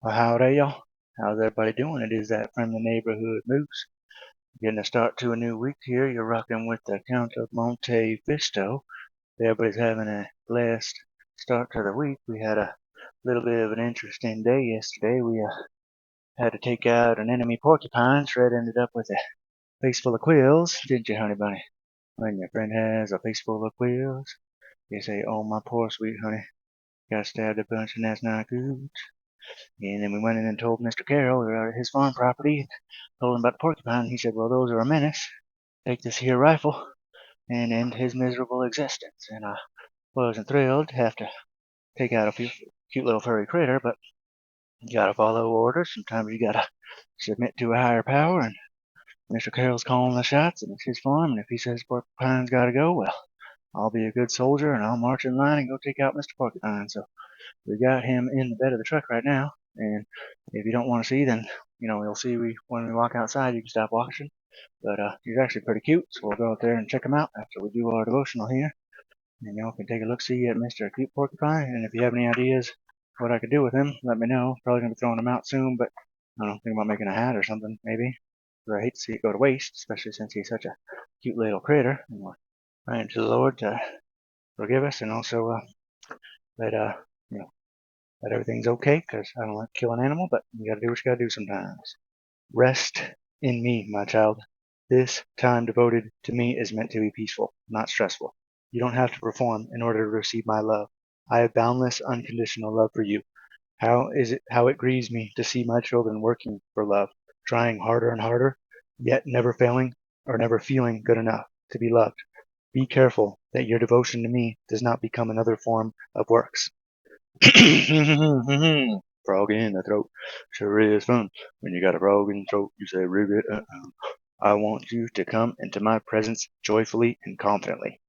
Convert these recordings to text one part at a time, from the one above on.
Well, howdy, y'all. How's everybody doing? It is that friendly neighborhood Moose. Getting a start to a new week here. You're rocking with the Count of Monte Cristo. Everybody's having a blessed start to the week. We had a little bit of an interesting day yesterday. We had to take out an enemy porcupine. Shred ended up with a face full of quills, didn't you, honey bunny? When your friend has a face full of quills, you say, "Oh, my poor sweet honey, got stabbed a bunch and that's not good." And then we went in and told Mr. Carroll we were at his farm property, told him about the porcupine. He said, "Well, those are a menace. Take this here rifle and end his miserable existence." And I wasn't thrilled to have to take out a cute little furry critter, but you gotta follow orders. Sometimes you gotta submit to a higher power, and Mr. Carroll's calling the shots, and it's his farm, and if he says Porcupine's gotta go, well, I'll be a good soldier, and I'll march in line and go take out Mr. Porcupine. So we got him in the bed of the truck right now, and if you don't want to see, then you'll see when we walk outside. You can stop watching, but he's actually pretty cute, so we'll go out there and check him out after we do our devotional here, and y'all can take a look see at Mr. Cute Porcupine. And if you have any ideas what I could do with him, let me know. Probably gonna be throwing him out soon, but I don't know, think about making a hat or something maybe. But I hate to see it go to waste, especially since he's such a cute little critter. And we're praying to the Lord to forgive us, and also let you know that everything's okay, because I don't like to kill an animal, but you gotta do what you gotta do sometimes. Rest in me, my child. This time devoted to me is meant to be peaceful, not stressful. You don't have to perform in order to receive my love. I have boundless, unconditional love for you. How it grieves me to see my children working for love, trying harder and harder, yet never failing or never feeling good enough to be loved. Be careful that your devotion to me does not become another form of works. Frog in the throat sure is fun. When you got a frog in the throat, you say ribbit. I want you to come into my presence joyfully and confidently.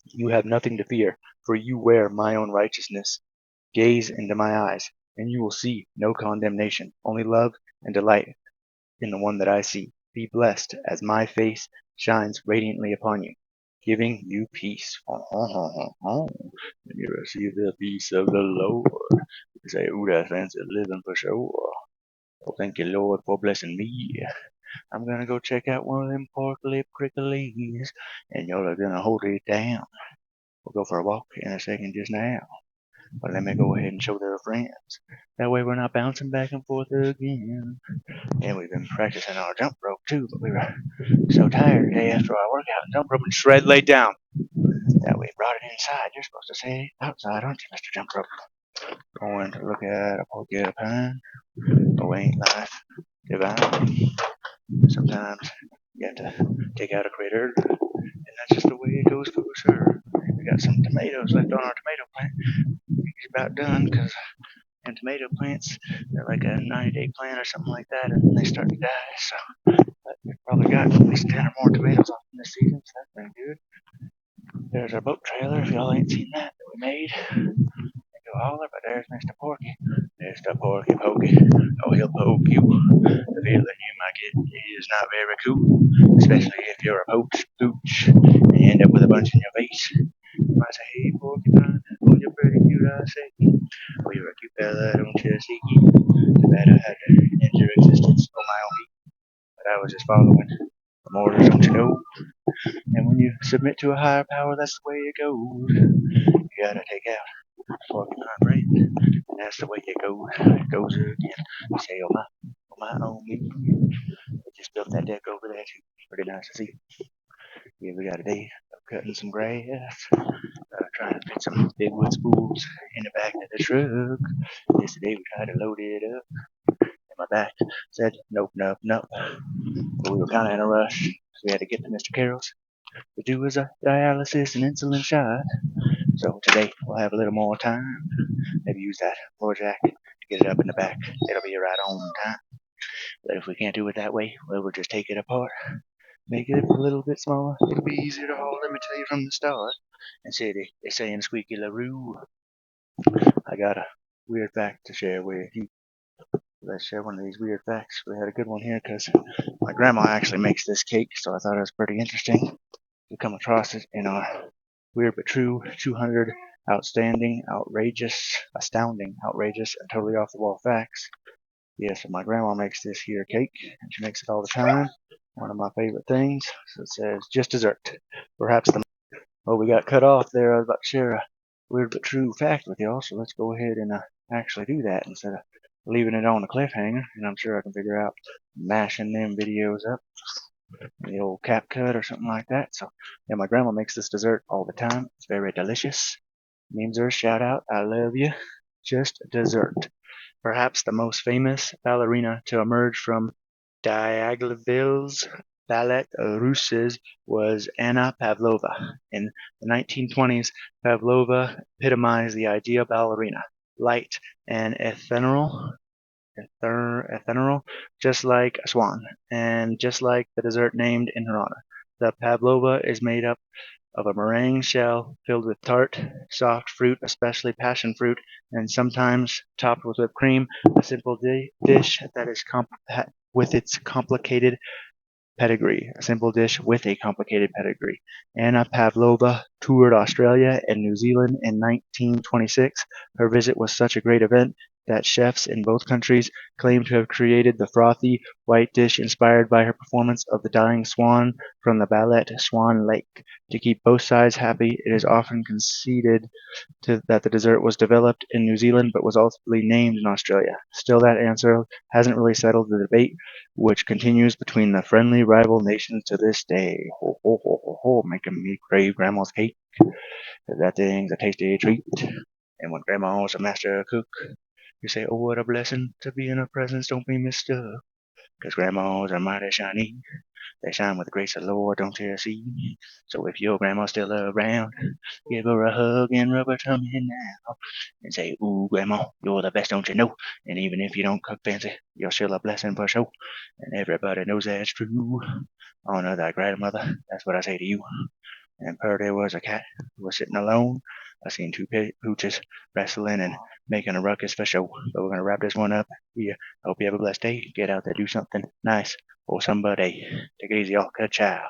You have nothing to fear, for you wear my own righteousness. Gaze into my eyes, and you will see no condemnation, only love and delight in the one that I see. Be blessed as my face shines radiantly upon you, giving you peace. When you receive the peace of the Lord, you say, "Ooh, that's fancy living for sure." Oh, thank you, Lord, for blessing me. I'm gonna go check out one of them pork lip cricklies, and y'all are gonna hold it down. We'll go for a walk in a second just now. But let me go ahead and show their friends. That way we're not bouncing back and forth again. And we've been practicing our jump rope too, but we were so tired today after our workout and jump rope and shred laid down. That we brought it inside. You're supposed to say outside, aren't you, Mr. Jump Rope? Going to look at a porcupine. Oh, ain't life divine? Sometimes you have to take out a critter, and that's just the way it goes for sure. We got some tomatoes left on our tomato plant. It's about done, because in tomato plants, they're like a 90-day plant or something like that, and they start to die. So, but we've probably got at least 10 or more tomatoes off in this season, so that's been good. There's our boat trailer, if y'all ain't seen that we made. Go holler, but there's Mr. Porky. Mr. Porky Pokey. Oh, he'll poke you. The feeling you might get is not very cool, especially if you're a pooch and you end up with a bunch in your face. You might say, "Hey, Porcupine, oh, you're pretty cute," I say. "Oh, you're a cute fella, don't you see? Too bad I had to end your existence on my own feet, but I was just following some orders, don't you know? And when you submit to a higher power, that's the way it goes. You gotta take out Porcupine brain, and that's the way it goes. It goes again. You say, oh my, oh me. I just built that deck over there too. Pretty nice to see. Yeah, we got a day of cutting some grass, trying to fit some big wood spools in the back of the truck. Yesterday we tried to load it up, and my back said nope, nope, nope. But we were kind of in a rush, so we had to get to Mr. Carroll's to do his dialysis and insulin shot. So today we'll have a little more time. Maybe use that floor jack to get it up in the back. It'll be right on time. But if we can't do it that way, well, we'll just take it apart, make it a little bit smaller. It'll be easier to haul, let me tell you from the start. And say they say in Squeaky LaRue. I got a weird fact to share with you. Let's share one of these weird facts. We had a good one here because my grandma actually makes this cake, so I thought it was pretty interesting to come across it in our Weird But True 200 outstanding, outrageous, astounding, outrageous, and totally off the wall facts. Yes, my grandma makes this here cake, and she makes it all the time. One of my favorite things. So it says just dessert. Perhaps the we got cut off there. I was about to share a weird but true fact with y'all, so let's go ahead and actually do that instead of leaving it on a cliffhanger. And I'm sure I can figure out mashing them videos up, the old cap cut or something like that. So yeah, my grandma makes this dessert all the time. It's very delicious. Means her shout out, I love you. Just dessert. Perhaps the most famous ballerina to emerge from Diaghileville's ballet russes was Anna Pavlova. In the 1920s, Pavlova epitomized the ideal ballerina, light and ethereal, just like a swan, and just like the dessert named in her honor. The pavlova is made up of a meringue shell filled with tart, soft fruit, especially passion fruit, and sometimes topped with whipped cream. A simple dish that is with its complicated pedigree, a simple dish with a complicated pedigree. Anna Pavlova toured Australia and New Zealand in 1926. Her visit was such a great event that chefs in both countries claim to have created the frothy white dish inspired by her performance of the dying swan from the ballet Swan Lake. To keep both sides happy, it is often conceded that the dessert was developed in New Zealand but was ultimately named in Australia. Still, that answer hasn't really settled the debate, which continues between the friendly rival nations to this day. Ho, ho, ho, ho, ho, making me crave Grandma's cake. That thing's a tasty treat. And when Grandma's a master cook, you say, oh, what a blessing to be in her presence, don't be mistook. 'Cause Grandmas are mighty shiny. They shine with the grace of the Lord, don't you see? So if your grandma's still around, give her a hug and rub her tummy now. And say, ooh, Grandma, you're the best, don't you know? And even if you don't cook fancy, you're still a blessing for sure. And everybody knows that's true. Honor thy grandmother, that's what I say to you. And Purdy was a cat who was sitting alone. I seen two pooches wrestling and making a ruckus for sure. But we're gonna wrap this one up. We hope you have a blessed day. Get out there, do something nice for somebody. Take it easy, y'all. Ciao.